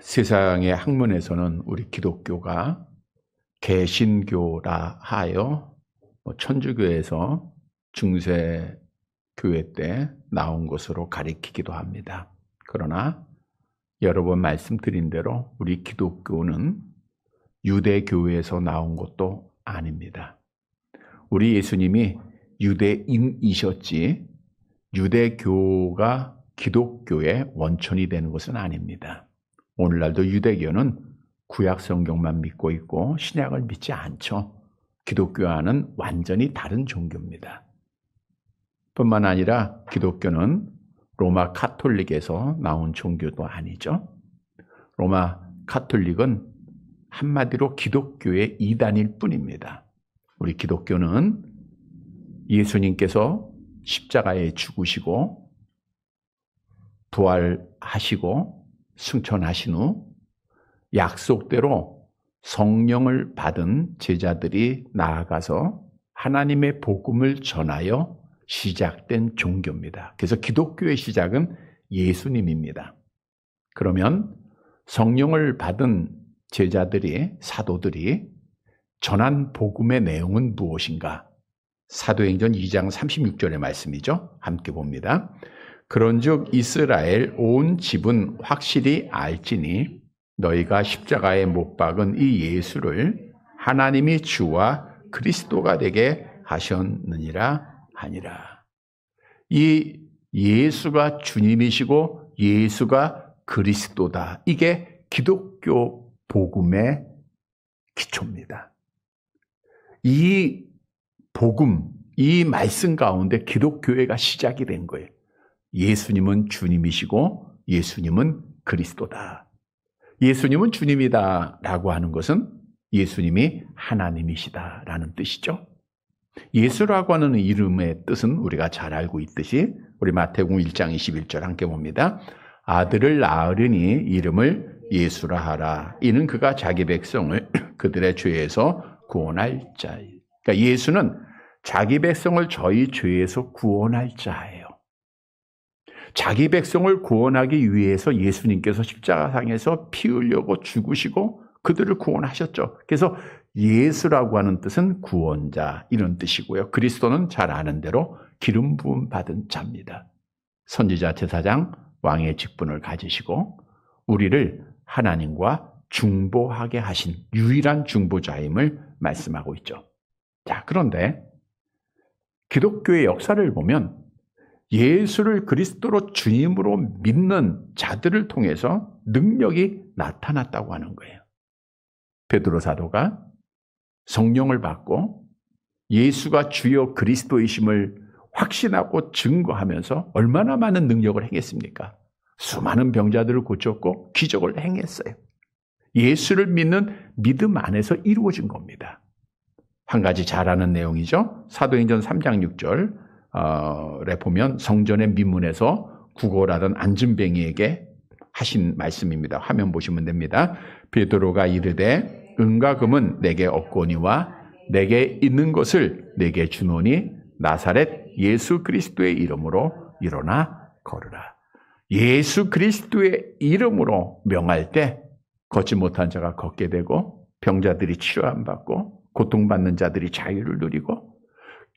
세상의 학문에서는 우리 기독교가 개신교라 하여 천주교에서 중세교회 때 나온 것으로 가리키기도 합니다. 그러나 여러 번 말씀드린 대로 우리 기독교는 유대교회에서 나온 것도 아닙니다. 우리 예수님이 유대인이셨지 유대교가 기독교의 원천이 되는 것은 아닙니다. 오늘날도 유대교는 구약 성경만 믿고 있고 신약을 믿지 않죠. 기독교와는 완전히 다른 종교입니다. 뿐만 아니라 기독교는 로마 카톨릭에서 나온 종교도 아니죠. 로마 카톨릭은 한마디로 기독교의 이단일 뿐입니다. 우리 기독교는 예수님께서 십자가에 죽으시고 부활하시고 승천하신 후 약속대로 성령을 받은 제자들이 나아가서 하나님의 복음을 전하여 시작된 종교입니다. 그래서 기독교의 시작은 예수님입니다. 그러면 성령을 받은 제자들이, 사도들이 전한 복음의 내용은 무엇인가? 사도행전 2장 36절의 말씀이죠. 함께 봅니다. 그런즉 이스라엘 온 집은 확실히 알지니 너희가 십자가에 못 박은 이 예수를 하나님이 주와 그리스도가 되게 하셨느니라 하니라. 이 예수가 주님이시고 예수가 그리스도다. 이게 기독교 복음의 기초입니다. 이 복음, 이 말씀 가운데 기독교회가 시작이 된 거예요. 예수님은 주님이시고 예수님은 그리스도다. 예수님은 주님이다 라고 하는 것은 예수님이 하나님이시다 라는 뜻이죠. 예수라고 하는 이름의 뜻은 우리가 잘 알고 있듯이 우리 마태복음 1장 21절 함께 봅니다. 아들을 낳으려니 이름을 예수라 하라. 이는 그가 자기 백성을 그들의 죄에서 구원할 자예요. 그러니까 예수는 자기 백성을 저희 죄에서 구원할 자예요. 자기 백성을 구원하기 위해서 예수님께서 십자가상에서 피 흘려고 죽으시고 그들을 구원하셨죠. 그래서 예수라고 하는 뜻은 구원자 이런 뜻이고요. 그리스도는 잘 아는 대로 기름 부음 받은 자입니다. 선지자 제사장 왕의 직분을 가지시고 우리를 하나님과 중보하게 하신 유일한 중보자임을 말씀하고 있죠. 자, 그런데 기독교의 역사를 보면 예수를 그리스도로 주님으로 믿는 자들을 통해서 능력이 나타났다고 하는 거예요. 베드로 사도가 성령을 받고 예수가 주여 그리스도이심을 확신하고 증거하면서 얼마나 많은 능력을 행했습니까? 수많은 병자들을 고쳤고 기적을 행했어요. 예수를 믿는 믿음 안에서 이루어진 겁니다. 한 가지 잘 아는 내용이죠. 사도행전 3장 6절에 보면 성전의 민문에서 구걸하던 안진뱅이에게 하신 말씀입니다. 화면 보시면 됩니다. 베드로가 이르되 은과 금은 내게 없거니와 내게 있는 것을 내게 주노니 나사렛 예수 그리스도의 이름으로 일어나 걸으라. 예수 그리스도의 이름으로 명할 때 걷지 못한 자가 걷게 되고 병자들이 치료함 받고 고통받는 자들이 자유를 누리고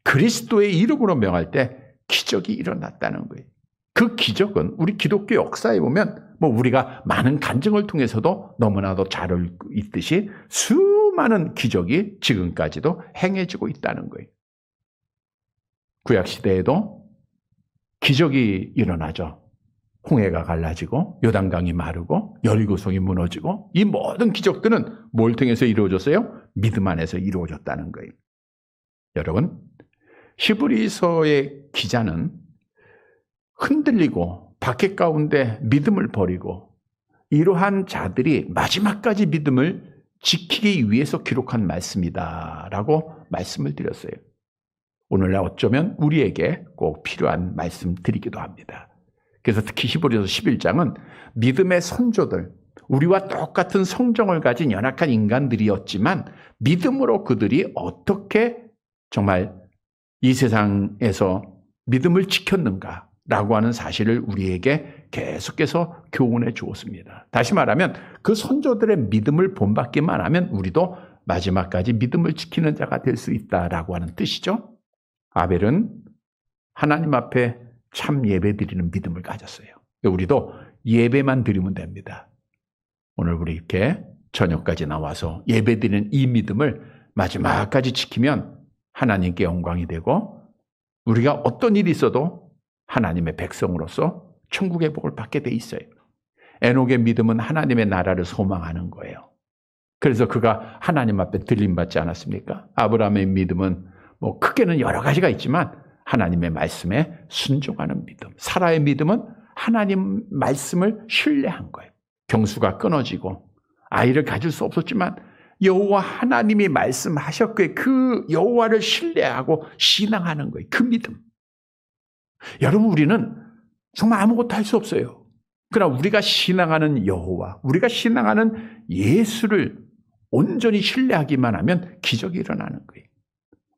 그리스도의 이름으로 명할 때 기적이 일어났다는 거예요. 그 기적은 우리 기독교 역사에 보면 우리가 많은 간증을 통해서도 너무나도 잘 알고 있듯이 수많은 기적이 지금까지도 행해지고 있다는 거예요. 구약시대에도 기적이 일어나죠. 홍해가 갈라지고 요단강이 마르고 여리고성이 무너지고 이 모든 기적들은 뭘 통해서 이루어졌어요? 믿음 안에서 이루어졌다는 거예요. 여러분, 히브리서의 기자는 흔들리고 박해 가운데 믿음을 버리고 이러한 자들이 마지막까지 믿음을 지키기 위해서 기록한 말씀이다라고 말씀을 드렸어요. 오늘날 어쩌면 우리에게 꼭 필요한 말씀 드리기도 합니다. 그래서 특히 히브리서 11장은 믿음의 선조들, 우리와 똑같은 성정을 가진 연약한 인간들이었지만 믿음으로 그들이 어떻게 정말 이 세상에서 믿음을 지켰는가라고 하는 사실을 우리에게 계속해서 교훈해 주었습니다. 다시 말하면 그 선조들의 믿음을 본받기만 하면 우리도 마지막까지 믿음을 지키는 자가 될 수 있다라고 하는 뜻이죠. 아벨은 하나님 앞에 참 예배 드리는 믿음을 가졌어요. 우리도 예배만 드리면 됩니다. 오늘 우리 이렇게 저녁까지 나와서 예배 드리는 이 믿음을 마지막까지 지키면 하나님께 영광이 되고 우리가 어떤 일이 있어도 하나님의 백성으로서 천국의 복을 받게 돼 있어요. 에녹의 믿음은 하나님의 나라를 소망하는 거예요. 그래서 그가 하나님 앞에 들림받지 않았습니까? 아브라함의 믿음은 크게는 여러 가지가 있지만 하나님의 말씀에 순종하는 믿음. 사라의 믿음은 하나님 말씀을 신뢰한 거예요. 경수가 끊어지고 아이를 가질 수 없었지만 여호와 하나님이 말씀하셨기에 그 여호와를 신뢰하고 신앙하는 거예요. 그 믿음. 여러분, 우리는 정말 아무것도 할 수 없어요. 그러나 우리가 신앙하는 여호와, 우리가 신앙하는 예수를 온전히 신뢰하기만 하면 기적이 일어나는 거예요.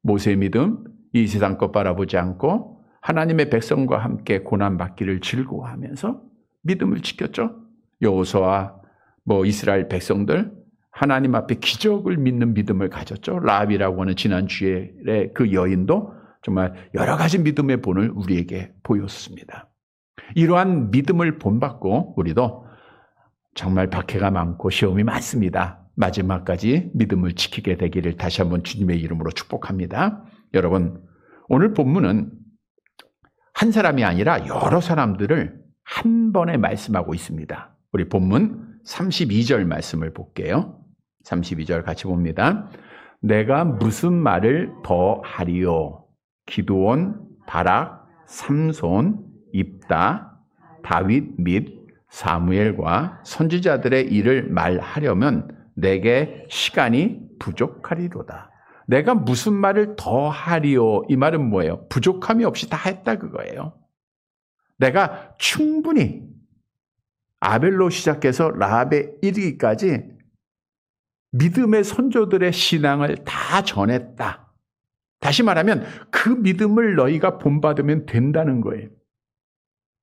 모세의 믿음, 이 세상 것 바라보지 않고 하나님의 백성과 함께 고난받기를 즐거워하면서 믿음을 지켰죠. 여호수아와 이스라엘 백성들 하나님 앞에 기적을 믿는 믿음을 가졌죠. 라합이라고 하는 지난주에 그 여인도 정말 여러 가지 믿음의 본을 우리에게 보였습니다. 이러한 믿음을 본받고 우리도 정말 박해가 많고 시험이 많습니다. 마지막까지 믿음을 지키게 되기를 다시 한번 주님의 이름으로 축복합니다. 여러분, 오늘 본문은 한 사람이 아니라 여러 사람들을 한 번에 말씀하고 있습니다. 우리 본문 32절 말씀을 볼게요. 32절 같이 봅니다. 내가 무슨 말을 더 하리요? 기드온, 바락, 삼손, 입다, 다윗 및 사무엘과 선지자들의 일을 말하려면 내게 시간이 부족하리로다. 내가 무슨 말을 더 하리요? 이 말은 뭐예요? 부족함이 없이 다 했다 그거예요. 내가 충분히 아벨로 시작해서 라합에 이르기까지 믿음의 선조들의 신앙을 다 전했다. 다시 말하면 그 믿음을 너희가 본받으면 된다는 거예요.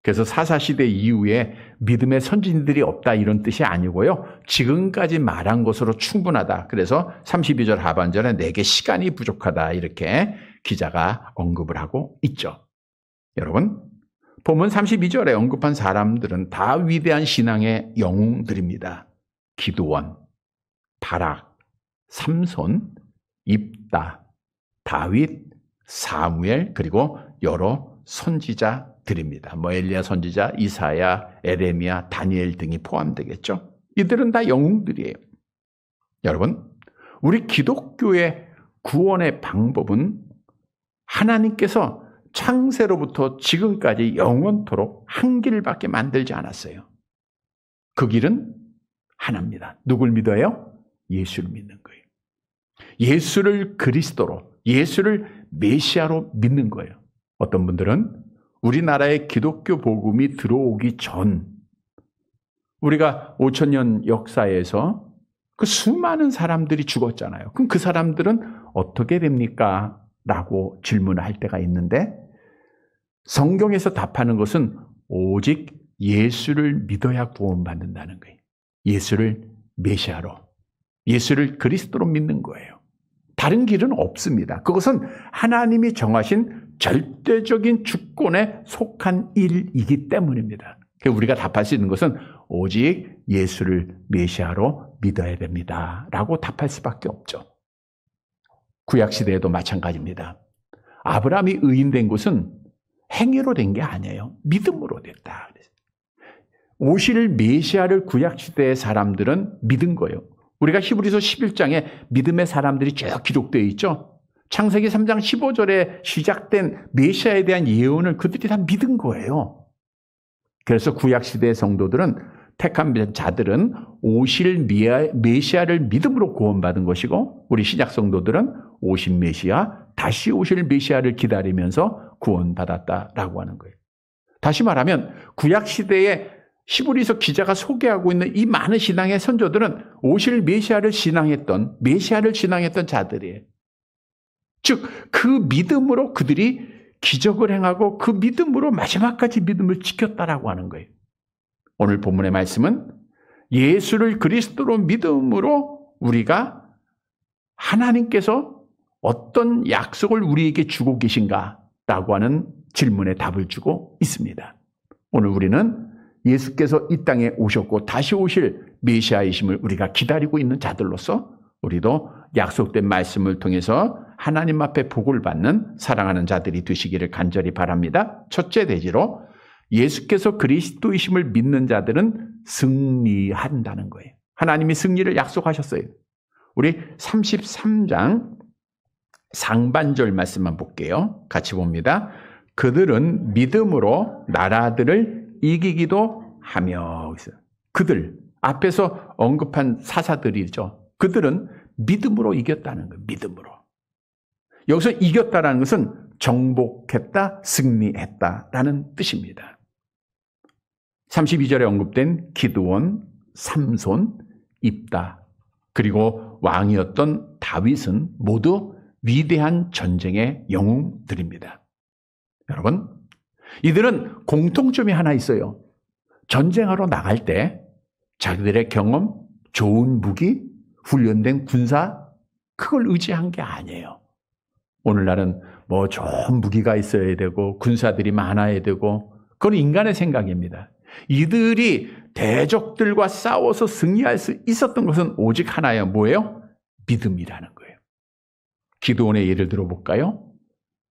그래서 사사시대 이후에 믿음의 선진들이 없다 이런 뜻이 아니고요. 지금까지 말한 것으로 충분하다. 그래서 32절 하반절에 내게 시간이 부족하다 이렇게 기자가 언급을 하고 있죠. 여러분, 본문 32절에 언급한 사람들은 다 위대한 신앙의 영웅들입니다. 기드온, 바락, 삼손, 입다, 다윗, 사무엘 그리고 여러 선지자들입니다. 엘리야 선지자, 이사야, 에레미야, 다니엘 등이 포함되겠죠. 이들은 다 영웅들이에요. 여러분, 우리 기독교의 구원의 방법은 하나님께서 창세로부터 지금까지 영원토록 한 길밖에 만들지 않았어요. 그 길은 하나입니다. 누굴 믿어요? 예수를 믿는 거예요. 예수를 그리스도로, 예수를 메시아로 믿는 거예요. 어떤 분들은 우리나라에 기독교 복음이 들어오기 전 우리가 5,000년 역사에서 그 수많은 사람들이 죽었잖아요. 그럼 그 사람들은 어떻게 됩니까? 라고 질문을 할 때가 있는데 성경에서 답하는 것은 오직 예수를 믿어야 구원받는다는 거예요. 예수를 메시아로, 예수를 그리스도로 믿는 거예요. 다른 길은 없습니다. 그것은 하나님이 정하신 절대적인 주권에 속한 일이기 때문입니다. 우리가 답할 수 있는 것은 오직 예수를 메시아로 믿어야 됩니다. 라고 답할 수밖에 없죠. 구약시대에도 마찬가지입니다. 아브라함이 의인된 것은 행위로 된 게 아니에요. 믿음으로 됐다. 오실 메시아를 구약시대의 사람들은 믿은 거예요. 우리가 히브리서 11장에 믿음의 사람들이 쭉 기록되어 있죠. 창세기 3장 15절에 시작된 메시아에 대한 예언을 그들이 다 믿은 거예요. 그래서 구약시대의 성도들은 택한 자들은 오실 메시아를 믿음으로 구원받은 것이고 우리 신약 성도들은 오실 메시아, 다시 오실 메시아를 기다리면서 구원받았다라고 하는 거예요. 다시 말하면 구약시대에 히브리서 기자가 소개하고 있는 이 많은 신앙의 선조들은 오실 메시아를 신앙했던 자들이에요. 즉, 그 믿음으로 그들이 기적을 행하고 그 믿음으로 마지막까지 믿음을 지켰다라고 하는 거예요. 오늘 본문의 말씀은 예수를 그리스도로 믿음으로 우리가 하나님께서 어떤 약속을 우리에게 주고 계신가라고 하는 질문에 답을 주고 있습니다. 오늘 우리는 예수께서 이 땅에 오셨고 다시 오실 메시아이심을 우리가 기다리고 있는 자들로서 우리도 약속된 말씀을 통해서 하나님 앞에 복을 받는 사랑하는 자들이 되시기를 간절히 바랍니다. 첫째 대지로 예수께서 그리스도이심을 믿는 자들은 승리한다는 거예요. 하나님이 승리를 약속하셨어요. 우리 33장 상반절 말씀만 볼게요. 같이 봅니다. 그들은 믿음으로 나라들을 이기기도 하며. 그들, 앞에서 언급한 사사들이죠. 그들은 믿음으로 이겼다는 거예요. 믿음으로. 여기서 이겼다는 것은 정복했다, 승리했다라는 뜻입니다. 32절에 언급된 기드온, 삼손, 입다, 그리고 왕이었던 다윗은 모두 위대한 전쟁의 영웅들입니다. 여러분, 이들은 공통점이 하나 있어요. 전쟁하러 나갈 때 자기들의 경험, 좋은 무기, 훈련된 군사, 그걸 의지한 게 아니에요. 오늘날은 뭐 좋은 무기가 있어야 되고 군사들이 많아야 되고 그건 인간의 생각입니다. 이들이 대적들과 싸워서 승리할 수 있었던 것은 오직 하나예요. 뭐예요? 믿음이라는 거예요. 기드온의 예를 들어볼까요?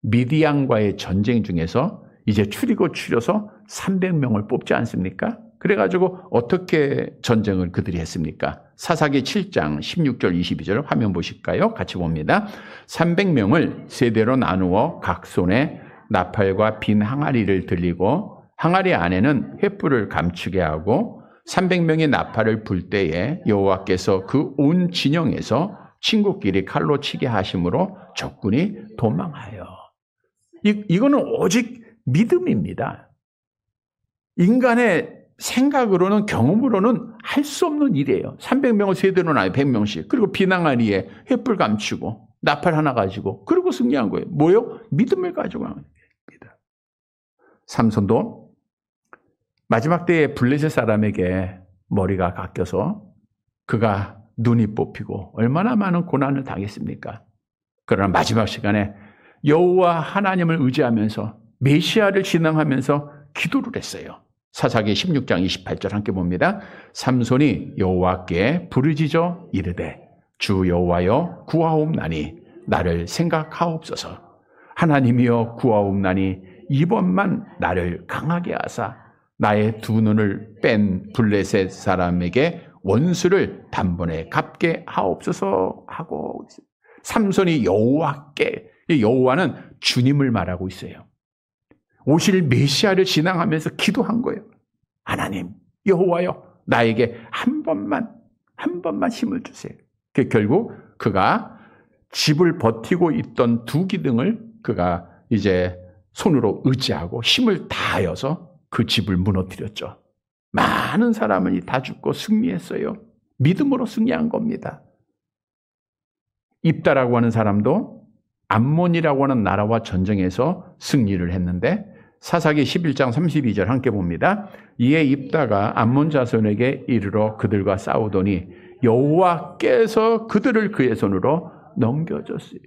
미디안과의 전쟁 중에서 이제 추려서 300명을 뽑지 않습니까? 그래가지고 어떻게 전쟁을 그들이 했습니까? 사사기 7장 16절 22절 화면 보실까요? 같이 봅니다. 300명을 세대로 나누어 각 손에 나팔과 빈 항아리를 들리고 항아리 안에는 횃불을 감추게 하고 300명의 나팔을 불 때에 여호와께서 그 온 진영에서 친구끼리 칼로 치게 하심으로 적군이 도망하여. 이거는 오직 믿음입니다. 인간의 생각으로는 경험으로는 할 수 없는 일이에요. 300명을 세대로 나눠 100명씩. 그리고 비낭아리에 횃불 감추고 나팔 하나 가지고 그리고 승리한 거예요. 뭐요? 믿음을 가지고 한 겁니다. 삼손도 마지막 때에 블레셋 사람에게 머리가 깎여서 그가 눈이 뽑히고 얼마나 많은 고난을 당했습니까? 그러나 마지막 시간에 여호와 하나님을 의지하면서 메시아를 신앙하면서 기도를 했어요. 사사기 16장 28절 함께 봅니다. 삼손이 여호와께 부르짖어 이르되 주 여호와여 구하옵나니 나를 생각하옵소서. 하나님이여 구하옵나니 이번만 나를 강하게 하사 나의 두 눈을 뺀 블레셋 사람에게 원수를 단번에 갚게 하옵소서 하고 삼손이 여호와께, 여호와는 주님을 말하고 있어요. 오실 메시아를 신앙하면서 기도한 거예요. 하나님, 여호와여, 나에게 한 번만 힘을 주세요. 결국 그가 집을 버티고 있던 두 기둥을 그가 이제 손으로 의지하고 힘을 다하여서 그 집을 무너뜨렸죠. 많은 사람이 다 죽고 승리했어요. 믿음으로 승리한 겁니다. 입다라고 하는 사람도 암몬이라고 하는 나라와 전쟁에서 승리를 했는데 사사기 11장 32절 함께 봅니다. 이에 입다가 암몬 자손에게 이르러 그들과 싸우더니 여호와께서 그들을 그의 손으로 넘겨줬어요.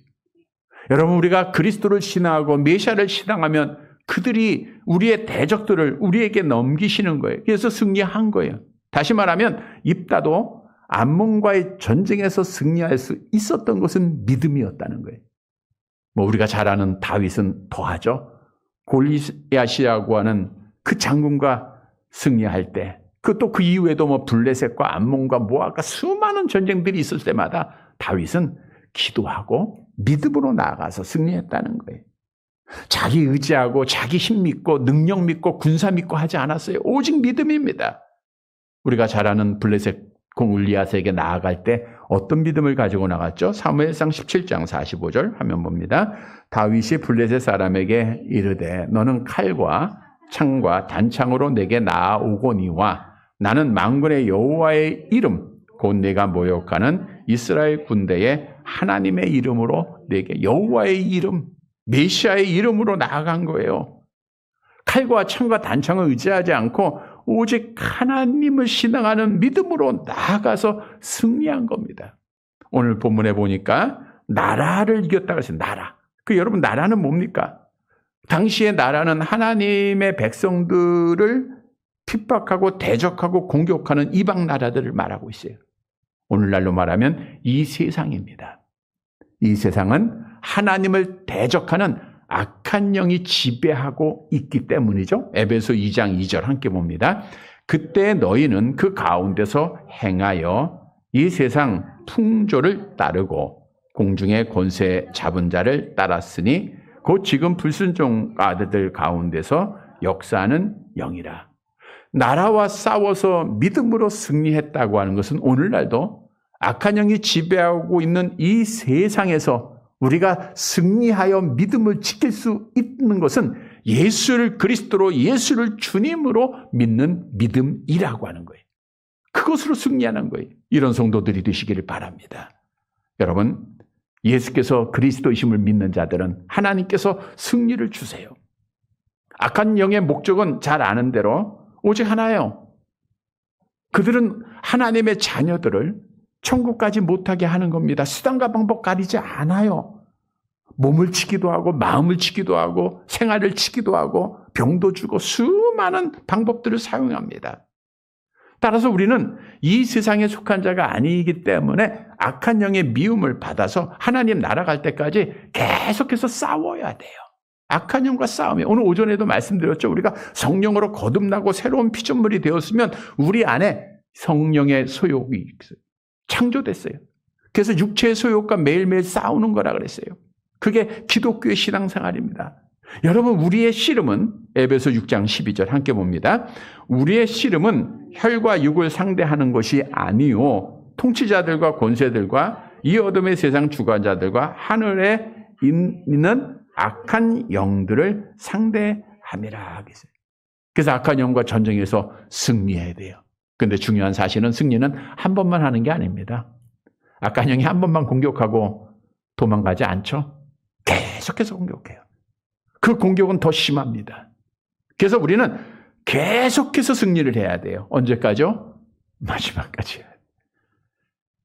여러분, 우리가 그리스도를 신앙하고 메시아를 신앙하면 그들이 우리의 대적들을 우리에게 넘기시는 거예요. 그래서 승리한 거예요. 다시 말하면 입다도 암몬과의 전쟁에서 승리할 수 있었던 것은 믿음이었다는 거예요. 뭐 우리가 잘 아는 다윗은 더하죠. 골리앗이라고 하는 그 장군과 승리할 때, 그것도 그 이후에도 뭐 블레셋과 암몬과 모압과 수많은 전쟁들이 있을 때마다 다윗은 기도하고 믿음으로 나아가서 승리했다는 거예요. 자기 의지하고 자기 힘 믿고 능력 믿고 군사 믿고 하지 않았어요. 오직 믿음입니다. 우리가 잘 아는 블레셋 공 울리앗에게 나아갈 때 어떤 믿음을 가지고 나갔죠? 사무엘상 17장 45절 화면 봅니다. 다윗이 블레셋 사람에게 이르되 너는 칼과 창과 단창으로 내게 나아오거니와 나는 만군의 여호와의 이름 곧 내가 모욕하는 이스라엘 군대의 하나님의 이름으로 내게 여호와의 이름 메시아의 이름으로 나아간 거예요. 칼과 창과 단창을 의지하지 않고 오직 하나님을 신앙하는 믿음으로 나아가서 승리한 겁니다. 오늘 본문에 보니까 나라를 이겼다고 했어요. 나라. 여러분, 나라는 뭡니까? 당시의 나라는 하나님의 백성들을 핍박하고 대적하고 공격하는 이방 나라들을 말하고 있어요. 오늘날로 말하면 이 세상입니다. 이 세상은 하나님을 대적하는 악한 영이 지배하고 있기 때문이죠. 에베소 2장 2절 함께 봅니다. 그때 너희는 그 가운데서 행하여 이 세상 풍조를 따르고 공중의 권세 잡은 자를 따랐으니 곧 지금 불순종 아들들 가운데서 역사하는 영이라. 나라와 싸워서 믿음으로 승리했다고 하는 것은 오늘날도 악한 영이 지배하고 있는 이 세상에서 우리가 승리하여 믿음을 지킬 수 있는 것은 예수를 그리스도로, 예수를 주님으로 믿는 믿음이라고 하는 거예요. 그것으로 승리하는 거예요. 이런 성도들이 되시기를 바랍니다. 여러분, 예수께서 그리스도이심을 믿는 자들은 하나님께서 승리를 주세요. 악한 영의 목적은 잘 아는 대로 오직 하나예요. 그들은 하나님의 자녀들을 천국까지 못하게 하는 겁니다. 수단과 방법 가리지 않아요. 몸을 치기도 하고 마음을 치기도 하고 생활을 치기도 하고 병도 주고 수많은 방법들을 사용합니다. 따라서 우리는 이 세상에 속한 자가 아니기 때문에 악한 영의 미움을 받아서 하나님 나라 갈 때까지 계속해서 싸워야 돼요. 악한 영과 싸우면, 오늘 오전에도 말씀드렸죠. 우리가 성령으로 거듭나고 새로운 피조물이 되었으면 우리 안에 성령의 소욕이 있어요. 창조됐어요. 그래서 육체의 소욕과 매일매일 싸우는 거라 그랬어요. 그게 기독교의 신앙생활입니다. 여러분, 우리의 씨름은 에베소 6장 12절 함께 봅니다. 우리의 씨름은 혈과 육을 상대하는 것이 아니요 통치자들과 권세들과 이 어둠의 세상 주관자들과 하늘에 있는 악한 영들을 상대함이라. 그래서 악한 영과 전쟁에서 승리해야 돼요. 그런데 중요한 사실은 승리는 한 번만 하는 게 아닙니다. 악한 영이 한 번만 공격하고 도망가지 않죠. 계속해서 공격해요. 그 공격은 더 심합니다. 그래서 우리는 계속해서 승리를 해야 돼요. 언제까지요? 마지막까지.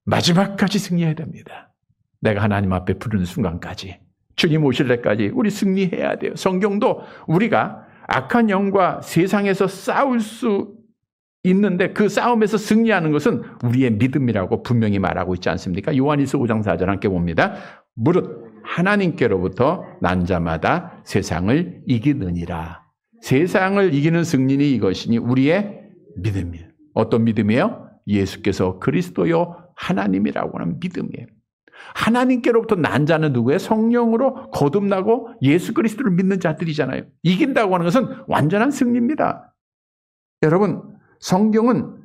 마지막까지 승리해야 됩니다. 내가 하나님 앞에 부르는 순간까지, 주님 오실 때까지 우리 승리해야 돼요. 성경도 우리가 악한 영과 세상에서 싸울 수 있는데 그 싸움에서 승리하는 것은 우리의 믿음이라고 분명히 말하고 있지 않습니까? 요한일서 5장 4절 함께 봅니다. 무릇 하나님께로부터 난 자마다 세상을 이기느니라. 세상을 이기는 승리는 이것이니 우리의 믿음이에요. 어떤 믿음이에요? 예수께서 그리스도요 하나님이라고 하는 믿음이에요. 하나님께로부터 난 자는 누구예요? 성령으로 거듭나고 예수 그리스도를 믿는 자들이잖아요. 이긴다고 하는 것은 완전한 승리입니다. 여러분, 성경은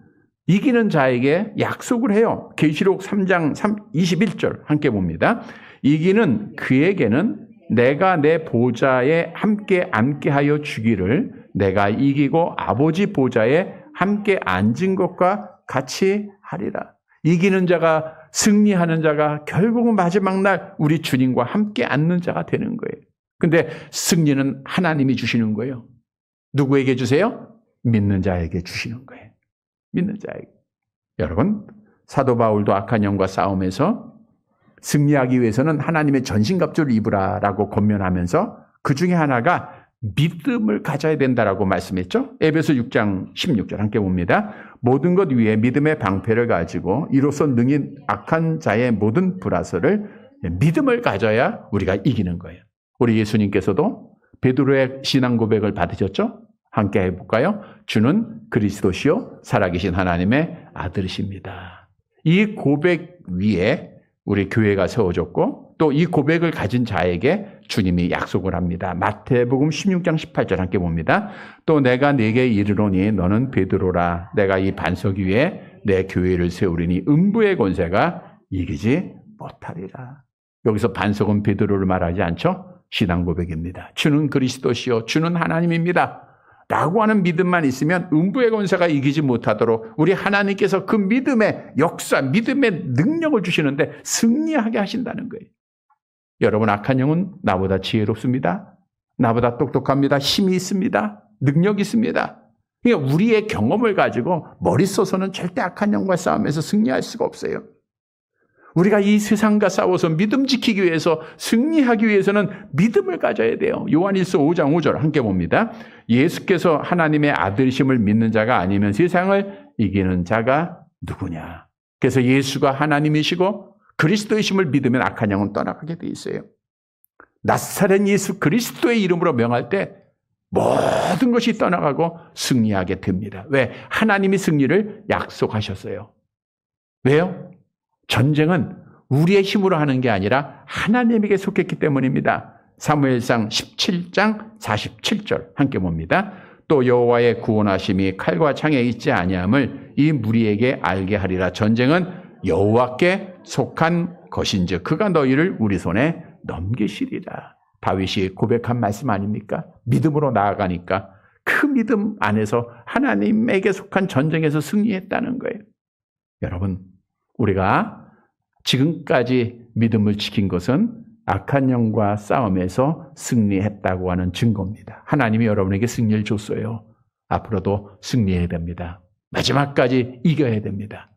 이기는 자에게 약속을 해요. 계시록 3장 21절 함께 봅니다. 이기는 그에게는 내가 내 보좌에 함께 앉게 하여 주기를 내가 이기고 아버지 보좌에 함께 앉은 것과 같이 하리라. 이기는 자가, 승리하는 자가 결국은 마지막 날 우리 주님과 함께 앉는 자가 되는 거예요. 근데 승리는 하나님이 주시는 거예요. 누구에게 주세요? 믿는 자에게 주시는 거예요. 믿는 자에게. 여러분, 사도 바울도 악한 영과 싸움에서 승리하기 위해서는 하나님의 전신갑주를 입으라라고 권면하면서 그 중에 하나가 믿음을 가져야 된다라고 말씀했죠. 에베소 6장 16절 함께 봅니다. 모든 것 위에 믿음의 방패를 가지고 이로써 능히 악한 자의 모든 불화설을 믿음을 가져야 우리가 이기는 거예요. 우리 예수님께서도 베드로의 신앙 고백을 받으셨죠? 함께 해볼까요? 주는 그리스도시요 살아계신 하나님의 아들이십니다. 이 고백 위에 우리 교회가 세워졌고 또 이 고백을 가진 자에게 주님이 약속을 합니다. 마태복음 16장 18절 함께 봅니다. 또 내가 네게 이르노니 너는 베드로라. 내가 이 반석 위에 내 교회를 세우리니 음부의 권세가 이기지 못하리라. 여기서 반석은 베드로를 말하지 않죠? 신앙 고백입니다. 주는 그리스도시요 주는 하나님입니다. 라고 하는 믿음만 있으면 음부의 권세가 이기지 못하도록 우리 하나님께서 그 믿음의 역사, 믿음의 능력을 주시는데 승리하게 하신다는 거예요. 여러분, 악한 영은 나보다 지혜롭습니다. 나보다 똑똑합니다. 힘이 있습니다. 능력이 있습니다. 그러니까 우리의 경험을 가지고 머리 써서는 절대 악한 영과 싸움에서 승리할 수가 없어요. 우리가 이 세상과 싸워서 믿음 지키기 위해서, 승리하기 위해서는 믿음을 가져야 돼요. 요한일서 5장 5절 함께 봅니다. 예수께서 하나님의 아들이심을 믿는 자가 아니면 세상을 이기는 자가 누구냐. 그래서 예수가 하나님이시고 그리스도이심을 믿으면 악한 영은 떠나가게 돼 있어요. 나사렛 예수 그리스도의 이름으로 명할 때 모든 것이 떠나가고 승리하게 됩니다. 왜? 하나님이 승리를 약속하셨어요. 왜요? 전쟁은 우리의 힘으로 하는 게 아니라 하나님에게 속했기 때문입니다. 사무엘상 17장 47절 함께 봅니다. 또 여호와의 구원하심이 칼과 창에 있지 아니함을 이 무리에게 알게 하리라. 전쟁은 여호와께 속한 것인즉 그가 너희를 우리 손에 넘기시리라. 다윗이 고백한 말씀 아닙니까? 믿음으로 나아가니까 그 믿음 안에서 하나님에게 속한 전쟁에서 승리했다는 거예요. 여러분, 우리가 지금까지 믿음을 지킨 것은 악한 영과 싸움에서 승리했다고 하는 증거입니다. 하나님이 여러분에게 승리를 줬어요. 앞으로도 승리해야 됩니다. 마지막까지 이겨야 됩니다.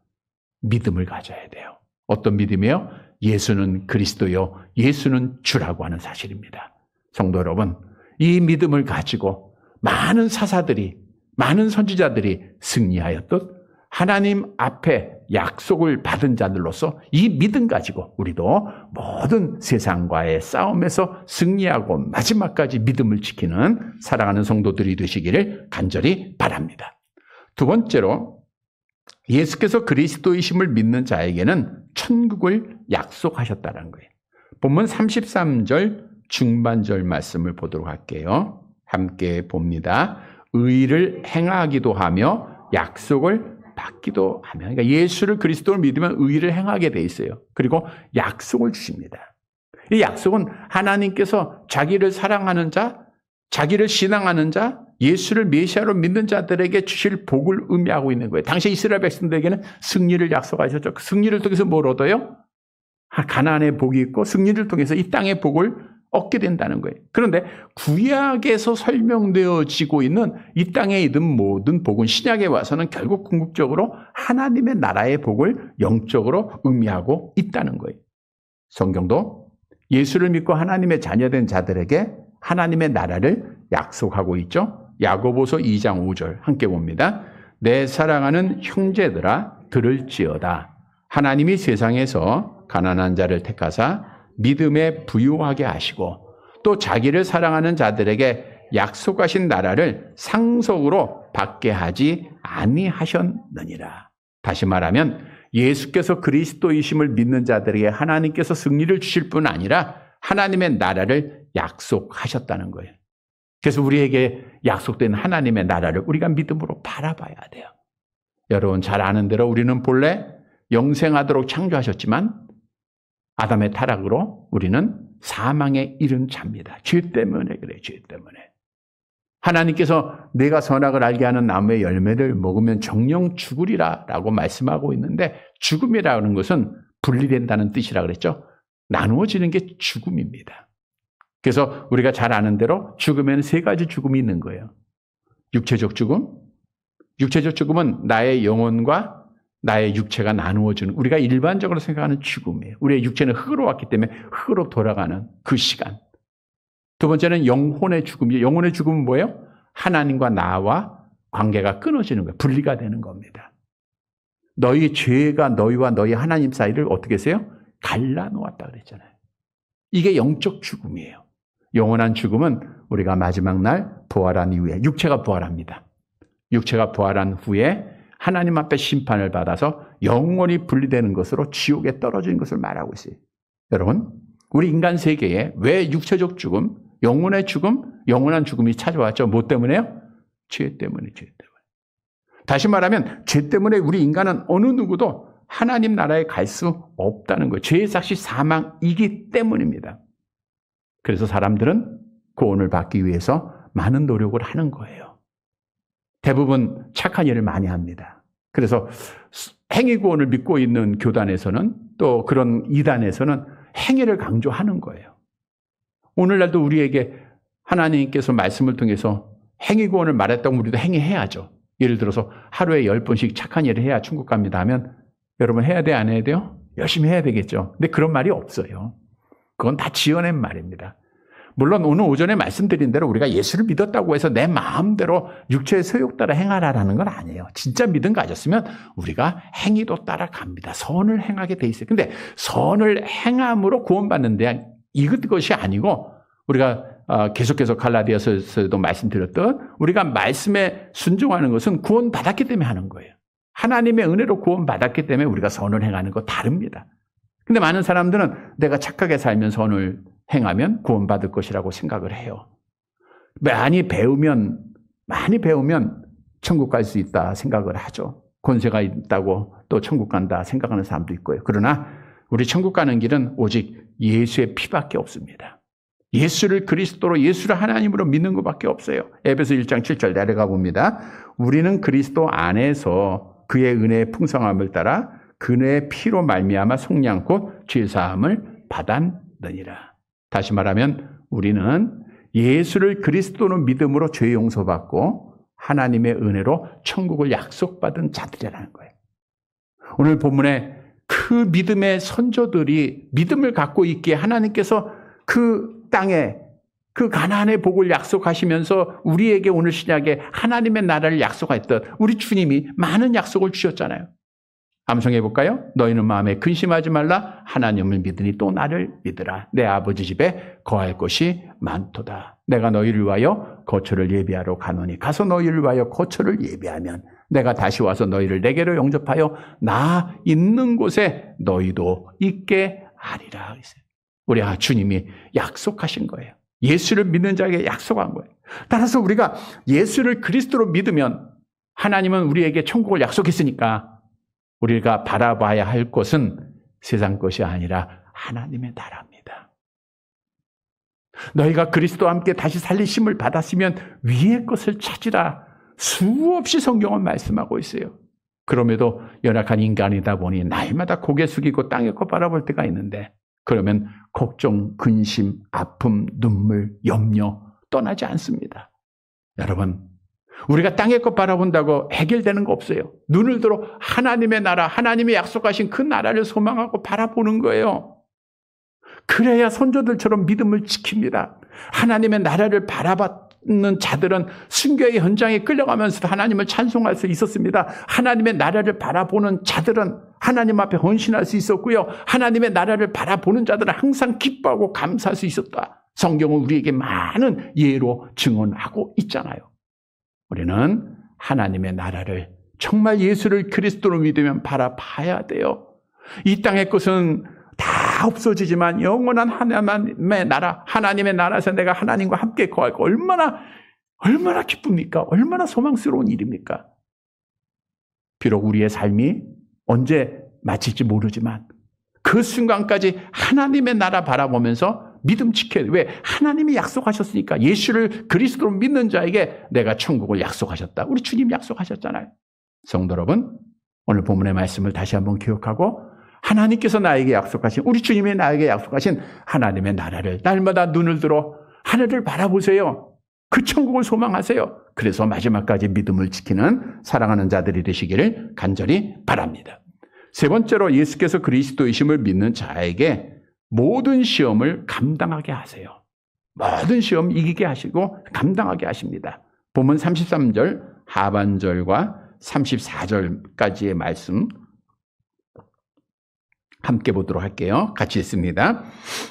믿음을 가져야 돼요. 어떤 믿음이요? 예수는 그리스도요, 예수는 주라고 하는 사실입니다. 성도 여러분, 이 믿음을 가지고 많은 사사들이, 많은 선지자들이 승리하였듯 하나님 앞에 약속을 받은 자들로서 이 믿음 가지고 우리도 모든 세상과의 싸움에서 승리하고 마지막까지 믿음을 지키는 사랑하는 성도들이 되시기를 간절히 바랍니다. 두 번째로, 예수께서 그리스도이심을 믿는 자에게는 천국을 약속하셨다는 거예요. 본문 33절 중반절 말씀을 보도록 할게요. 함께 봅니다. 의를 행하기도 하며 약속을 받기도 하며, 그러니까 예수를 그리스도를 믿으면 의를 행하게 돼 있어요. 그리고 약속을 주십니다. 이 약속은 하나님께서 자기를 사랑하는 자, 자기를 신앙하는 자, 예수를 메시아로 믿는 자들에게 주실 복을 의미하고 있는 거예요. 당시 이스라엘 백성들에게는 승리를 약속하셨죠. 그 승리를 통해서 뭘 얻어요? 가나안의 복이 있고 승리를 통해서 이 땅의 복을 얻게 된다는 거예요. 그런데 구약에서 설명되어지고 있는 이 땅에 있는 모든 복은 신약에 와서는 결국 궁극적으로 하나님의 나라의 복을 영적으로 의미하고 있다는 거예요. 성경도 예수를 믿고 하나님의 자녀된 자들에게 하나님의 나라를 약속하고 있죠. 야고보서 2장 5절 함께 봅니다. 내 사랑하는 형제들아 들을지어다. 하나님이 세상에서 가난한 자를 택하사 믿음에 부유하게 하시고 또 자기를 사랑하는 자들에게 약속하신 나라를 상속으로 받게 하지 아니하셨느니라. 다시 말하면 예수께서 그리스도이심을 믿는 자들에게 하나님께서 승리를 주실 뿐 아니라 하나님의 나라를 약속하셨다는 거예요. 그래서 우리에게 약속된 하나님의 나라를 우리가 믿음으로 바라봐야 돼요. 여러분 잘 아는 대로 우리는 본래 영생하도록 창조하셨지만 아담의 타락으로 우리는 사망에 이른 자입니다. 죄 때문에 그래요. 죄 때문에. 하나님께서 내가 선악을 알게 하는 나무의 열매를 먹으면 정령 죽으리라 라고 말씀하고 있는데 죽음이라는 것은 분리된다는 뜻이라 그랬죠. 나누어지는 게 죽음입니다. 그래서 우리가 잘 아는 대로 죽음에는 세 가지 죽음이 있는 거예요. 육체적 죽음. 육체적 죽음은 나의 영혼과 나의 육체가 나누어지는, 우리가 일반적으로 생각하는 죽음이에요. 우리의 육체는 흙으로 왔기 때문에 흙으로 돌아가는 그 시간. 두 번째는 영혼의 죽음이에요. 영혼의 죽음은 뭐예요? 하나님과 나와 관계가 끊어지는 거예요. 분리가 되는 겁니다. 너희 죄가 너희와 너희 하나님 사이를 어떻게 해서요? 갈라놓았다 그랬잖아요. 이게 영적 죽음이에요. 영원한 죽음은 우리가 마지막 날 부활한 이후에, 육체가 부활합니다. 육체가 부활한 후에 하나님 앞에 심판을 받아서 영원히 분리되는 것으로 지옥에 떨어지는 것을 말하고 있어요. 여러분, 우리 인간 세계에 왜 육체적 죽음, 영혼의 죽음, 영원한 죽음이 찾아왔죠? 뭐 때문에요? 죄 때문에, 죄 때문에. 다시 말하면 죄 때문에 우리 인간은 어느 누구도 하나님 나라에 갈 수 없다는 거예요. 죄의 삭시 사망이기 때문입니다. 그래서 사람들은 구원을 받기 위해서 많은 노력을 하는 거예요. 대부분 착한 일을 많이 합니다. 그래서 행위구원을 믿고 있는 교단에서는 또 그런 이단에서는 행위를 강조하는 거예요. 오늘날도 우리에게 하나님께서 말씀을 통해서 행위구원을 말했다고 우리도 행위해야죠. 예를 들어서 하루에 10번씩 착한 일을 해야 천국 갑니다 하면 여러분 해야 돼, 안 해야 돼요? 열심히 해야 되겠죠. 근데 그런 말이 없어요. 그건 다 지어낸 말입니다. 물론 오늘 오전에 말씀드린 대로 우리가 예수를 믿었다고 해서 내 마음대로 육체의 소욕 따라 행하라라는 건 아니에요. 진짜 믿음 가졌으면 우리가 행위도 따라갑니다. 선을 행하게 돼 있어요. 근데 선을 행함으로 구원받는데 이것이 아니고 우리가 계속해서 갈라디아서에서도 말씀드렸던 우리가 말씀에 순종하는 것은 구원받았기 때문에 하는 거예요. 하나님의 은혜로 구원받았기 때문에 우리가 선을 행하는 거 다릅니다. 근데 많은 사람들은 내가 착하게 살면 선을 행하면 구원받을 것이라고 생각을 해요. 많이 배우면 천국 갈 수 있다 생각을 하죠. 권세가 있다고 또 천국 간다 생각하는 사람도 있고요. 그러나 우리 천국 가는 길은 오직 예수의 피밖에 없습니다. 예수를 그리스도로, 예수를 하나님으로 믿는 것밖에 없어요. 에베소 1장 7절 내려가 봅니다. 우리는 그리스도 안에서 그의 은혜의 풍성함을 따라 그의 피로 말미암아 속량 곧 죄사함을 받았느니라. 다시 말하면 우리는 예수를 그리스도로 믿음으로 죄 용서받고 하나님의 은혜로 천국을 약속받은 자들이라는 거예요. 오늘 본문에 그 믿음의 선조들이 믿음을 갖고 있기에 하나님께서 그 땅에 그 가나안의 복을 약속하시면서 우리에게 오늘 신약에 하나님의 나라를 약속했던 우리 주님이 많은 약속을 주셨잖아요. 암송해 볼까요? 너희는 마음에 근심하지 말라. 하나님을 믿으니 또 나를 믿으라. 내 아버지 집에 거할 것이 많도다. 내가 너희를 위하여 거처를 예비하러 가노니 가서 너희를 위하여 거처를 예비하면 내가 다시 와서 너희를 내게로 영접하여 나 있는 곳에 너희도 있게 하리라. 우리 주님이 약속하신 거예요. 예수를 믿는 자에게 약속한 거예요. 따라서 우리가 예수를 그리스도로 믿으면 하나님은 우리에게 천국을 약속했으니까 우리가 바라봐야 할 것은 세상 것이 아니라 하나님의 나라입니다. 너희가 그리스도와 함께 다시 살리심을 받았으면 위의 것을 찾으라. 수없이 성경은 말씀하고 있어요. 그럼에도 연약한 인간이다 보니 날마다 고개 숙이고 땅의 것 바라볼 때가 있는데 그러면 걱정, 근심, 아픔, 눈물, 염려 떠나지 않습니다. 여러분, 우리가 땅의 것 바라본다고 해결되는 거 없어요. 눈을 들어 하나님의 나라, 하나님이 약속하신 그 나라를 소망하고 바라보는 거예요. 그래야 선조들처럼 믿음을 지킵니다. 하나님의 나라를 바라봤는 자들은 순교의 현장에 끌려가면서도 하나님을 찬송할 수 있었습니다. 하나님의 나라를 바라보는 자들은 하나님 앞에 헌신할 수 있었고요. 하나님의 나라를 바라보는 자들은 항상 기뻐하고 감사할 수 있었다. 성경은 우리에게 많은 예로 증언하고 있잖아요. 우리는 하나님의 나라를 정말 예수를 그리스도로 믿으면 바라봐야 돼요. 이 땅의 것은 다 없어지지만 영원한 하나님의 나라, 하나님의 나라에서 내가 하나님과 함께 거하고 얼마나 기쁩니까? 얼마나 소망스러운 일입니까? 비록 우리의 삶이 언제 마칠지 모르지만 그 순간까지 하나님의 나라 바라보면서 믿음 지켜야 돼. 왜? 하나님이 약속하셨으니까. 예수를 그리스도로 믿는 자에게 내가 천국을 약속하셨다. 우리 주님 약속하셨잖아요. 성도 여러분, 오늘 본문의 말씀을 다시 한번 기억하고 하나님께서 나에게 약속하신, 우리 주님이 나에게 약속하신 하나님의 나라를 날마다 눈을 들어 하늘을 바라보세요. 그 천국을 소망하세요. 그래서 마지막까지 믿음을 지키는 사랑하는 자들이 되시기를 간절히 바랍니다. 세 번째로 예수께서 그리스도이심을 믿는 자에게 모든 시험을 감당하게 하세요. 모든 시험 이기게 하시고 감당하게 하십니다. 본문 33절 하반절과 34절까지의 말씀 함께 보도록 할게요. 같이 읽습니다.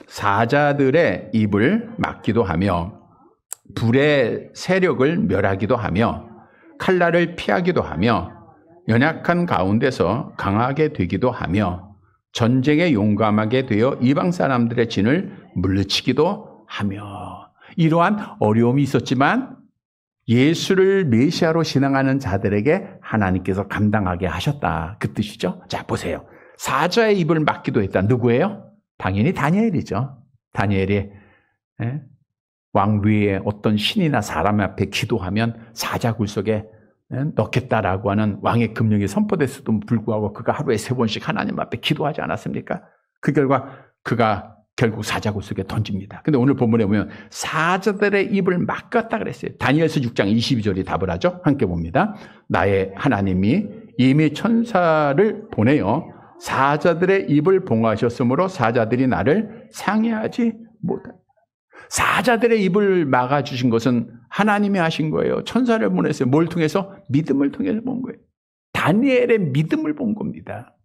사자들의 입을 막기도 하며 불의 세력을 멸하기도 하며 칼날을 피하기도 하며 연약한 가운데서 강하게 되기도 하며 전쟁에 용감하게 되어 이방 사람들의 진을 물리치기도 하며 이러한 어려움이 있었지만 예수를 메시아로 신앙하는 자들에게 하나님께서 감당하게 하셨다. 그 뜻이죠. 자, 보세요. 사자의 입을 막기도 했다. 누구예요? 당연히 다니엘이죠. 다니엘이 왕위에 어떤 신이나 사람 앞에 기도하면 사자굴 속에 넣겠다라고 하는 왕의 금령이 선포됐어도 불구하고 그가 하루에 3번씩 하나님 앞에 기도하지 않았습니까? 그 결과 그가 결국 사자굴 속에 던집니다. 근데 오늘 본문에 보면 사자들의 입을 막았다 그랬어요. 다니엘서 6장 22절이 답을 하죠. 함께 봅니다. 나의 하나님이 이미 천사를 보내어 사자들의 입을 봉하셨으므로 사자들이 나를 상해하지 못하다. 사자들의 입을 막아주신 것은 하나님이 하신 거예요. 천사를 보냈어요. 뭘 통해서? 믿음을 통해서 본 거예요. 다니엘의 믿음을 본 겁니다.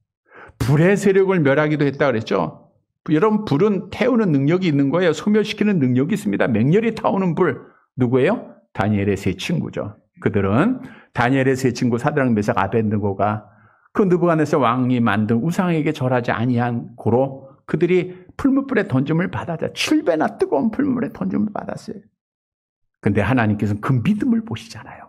불의 세력을 멸하기도 했다 그랬죠. 여러분, 불은 태우는 능력이 있는 거예요. 소멸시키는 능력이 있습니다. 맹렬히 타오는 불. 누구예요? 다니엘의 세 친구죠. 그들은 다니엘의 세 친구 사드락 메삭 아벳느고가 그 느부갓네살 왕이 만든 우상에게 절하지 아니한 고로 그들이 풀무불에 던짐을 받았죠. 7배나 뜨거운 풀무불에 던짐을 받았어요. 근데 하나님께서는 그 믿음을 보시잖아요.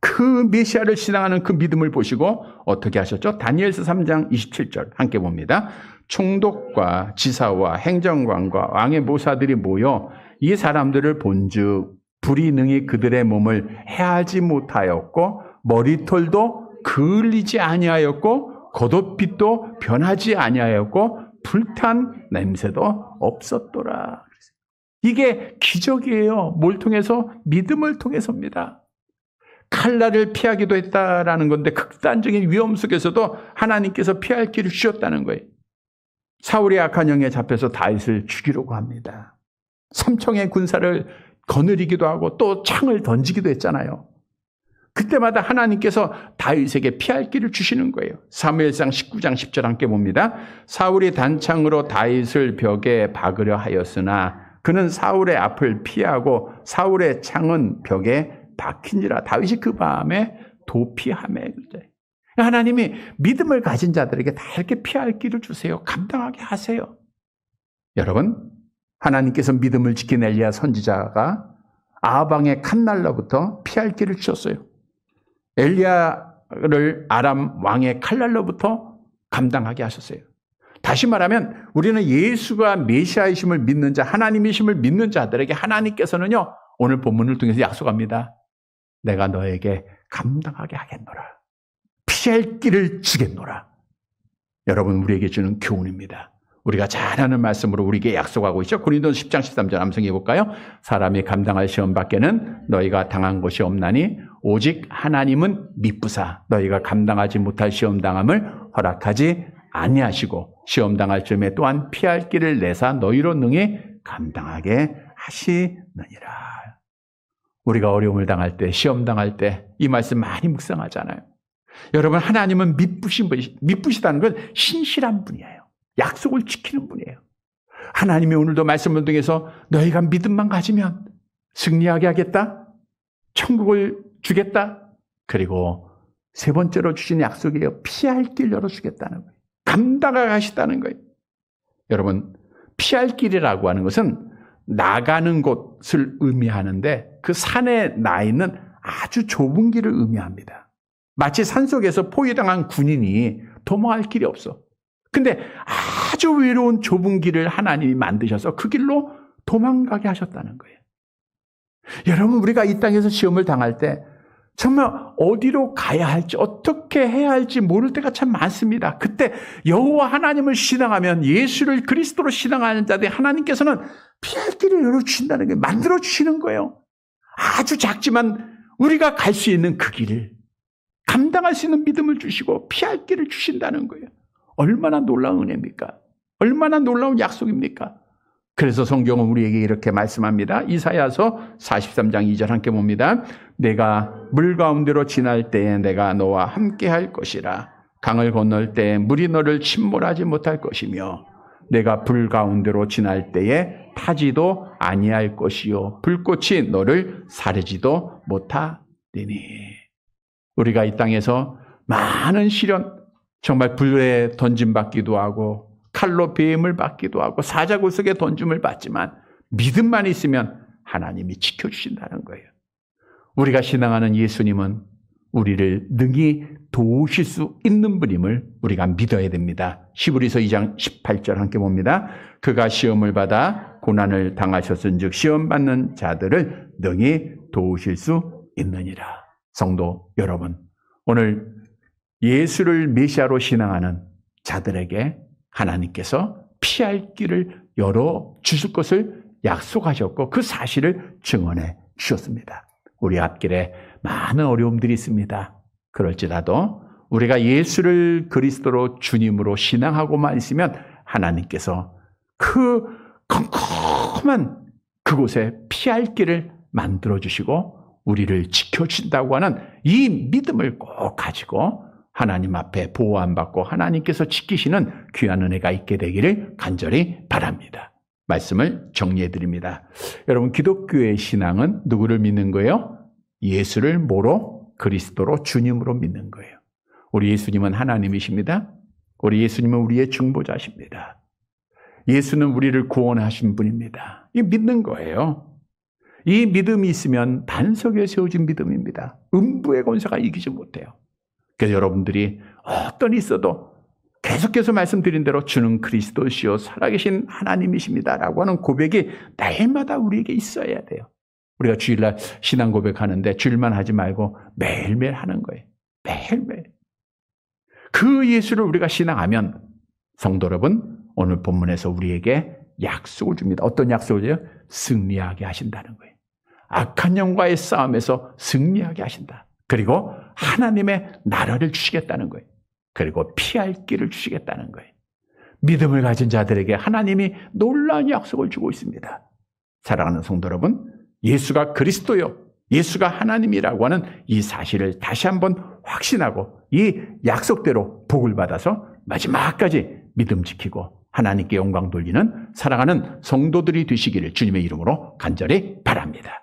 그 메시아를 신앙하는 그 믿음을 보시고 어떻게 하셨죠? 다니엘서 3장 27절 함께 봅니다. 총독과 지사와 행정관과 왕의 모사들이 모여 이 사람들을 본즉 불이 능히 그들의 몸을 해하지 못하였고 머리털도 그을리지 아니하였고 겉옷빛도 변하지 아니하였고 불탄 냄새도 없었더라. 이게 기적이에요. 뭘 통해서? 믿음을 통해서입니다. 칼날을 피하기도 했다라는 건데 극단적인 위험 속에서도 하나님께서 피할 길을 주셨다는 거예요. 사울의 악한 영에 잡혀서 다윗을 죽이려고 합니다. 삼청의 군사를 거느리기도 하고 또 창을 던지기도 했잖아요. 그때마다 하나님께서 다윗에게 피할 길을 주시는 거예요. 사무엘상 19장 10절 함께 봅니다. 사울이 단창으로 다윗을 벽에 박으려 하였으나 그는 사울의 앞을 피하고 사울의 창은 벽에 박힌지라. 다윗이 그 밤에 도피하매. 하나님이 믿음을 가진 자들에게 다 이렇게 피할 길을 주세요. 감당하게 하세요. 여러분, 하나님께서 믿음을 지킨 엘리야 선지자가 아방의 칼날로부터 피할 길을 주셨어요. 엘리야를 아람 왕의 칼날로부터 감당하게 하셨어요. 다시 말하면 우리는 예수가 메시아이심을 믿는 자, 하나님이심을 믿는 자들에게 하나님께서는요, 오늘 본문을 통해서 약속합니다. 내가 너에게 감당하게 하겠노라. 피할 길을 주겠노라. 여러분, 우리에게 주는 교훈입니다. 우리가 잘 아는 말씀으로 우리에게 약속하고 있죠. 고린도서 10장 13절 함성해 볼까요? 사람이 감당할 시험 밖에는 너희가 당한 것이 없나니 오직 하나님은 미쁘사 너희가 감당하지 못할 시험 당함을 허락하지 아니하시고 시험 당할 쯤에 또한 피할 길을 내사 너희로 능히 감당하게 하시느니라. 우리가 어려움을 당할 때, 시험 당할 때 이 말씀 많이 묵상하잖아요. 여러분, 하나님은 미쁘시다는 건 신실한 분이에요. 약속을 지키는 분이에요. 하나님이 오늘도 말씀을 통해서 너희가 믿음만 가지면 승리하게 하겠다. 천국을 주겠다. 그리고 세 번째로 주신 약속이에요. 피할 길 열어주겠다는 거예요. 감당하게 하시다는 거예요. 여러분, 피할 길이라고 하는 것은 나가는 곳을 의미하는데 그 산에 나 있는 아주 좁은 길을 의미합니다. 마치 산속에서 포위당한 군인이 도망할 길이 없어. 근데 아주 외로운 좁은 길을 하나님이 만드셔서 그 길로 도망가게 하셨다는 거예요. 여러분, 우리가 이 땅에서 시험을 당할 때 정말 어디로 가야 할지, 어떻게 해야 할지 모를 때가 참 많습니다. 그때 여호와 하나님을 신앙하면, 예수를 그리스도로 신앙하는 자들 하나님께서는 피할 길을 열어주신다는 거예요. 만들어주시는 거예요. 아주 작지만 우리가 갈 수 있는 그 길을, 감당할 수 있는 믿음을 주시고 피할 길을 주신다는 거예요. 얼마나 놀라운 은혜입니까? 얼마나 놀라운 약속입니까? 그래서 성경은 우리에게 이렇게 말씀합니다. 이사야서 43장 2절 함께 봅니다. 내가 물 가운데로 지날 때에 내가 너와 함께 할 것이라. 강을 건널 때에 물이 너를 침몰하지 못할 것이며 내가 불 가운데로 지날 때에 타지도 아니할 것이요 불꽃이 너를 사르지도 못하리니. 우리가 이 땅에서 많은 시련, 정말 불에 던짐받기도 하고 칼로 배임을 받기도 하고 사자굴 속에 던짐을 받지만 믿음만 있으면 하나님이 지켜주신다는 거예요. 우리가 신앙하는 예수님은 우리를 능히 도우실 수 있는 분임을 우리가 믿어야 됩니다. 히브리서 2장 18절 함께 봅니다. 그가 시험을 받아 고난을 당하셨은즉 시험 받는 자들을 능히 도우실 수 있느니라. 성도 여러분, 오늘 예수를 메시아로 신앙하는 자들에게 하나님께서 피할 길을 열어주실 것을 약속하셨고 그 사실을 증언해 주셨습니다. 우리 앞길에 많은 어려움들이 있습니다. 그럴지라도 우리가 예수를 그리스도로 주님으로 신앙하고만 있으면 하나님께서 그 컴컴한 그곳에 피할 길을 만들어주시고 우리를 지켜주신다고 하는 이 믿음을 꼭 가지고 하나님 앞에 보호 안 받고 하나님께서 지키시는 귀한 은혜가 있게 되기를 간절히 바랍니다. 말씀을 정리해 드립니다. 여러분, 기독교의 신앙은 누구를 믿는 거예요? 예수를 뭐로? 그리스도로 주님으로 믿는 거예요. 우리 예수님은 하나님이십니다. 우리 예수님은 우리의 중보자십니다. 예수는 우리를 구원하신 분입니다. 이 믿는 거예요. 이 믿음이 있으면 반석에 세워진 믿음입니다. 음부의 권세가 이기지 못해요. 그래서 여러분들이 어떤 있어도 계속해서 말씀드린 대로 주는 그리스도시요 살아계신 하나님이십니다라고 하는 고백이 날마다 우리에게 있어야 돼요. 우리가 주일날 신앙 고백하는데 주일만 하지 말고 매일매일 하는 거예요. 매일매일. 그 예수를 우리가 신앙하면 성도 여러분, 오늘 본문에서 우리에게 약속을 줍니다. 어떤 약속을 줘요? 승리하게 하신다는 거예요. 악한 영과의 싸움에서 승리하게 하신다. 그리고 하나님의 나라를 주시겠다는 거예요. 그리고 피할 길을 주시겠다는 거예요. 믿음을 가진 자들에게 하나님이 놀라운 약속을 주고 있습니다. 사랑하는 성도 여러분, 예수가 그리스도요, 예수가 하나님이라고 하는 이 사실을 다시 한번 확신하고 이 약속대로 복을 받아서 마지막까지 믿음 지키고 하나님께 영광 돌리는 사랑하는 성도들이 되시기를 주님의 이름으로 간절히 바랍니다.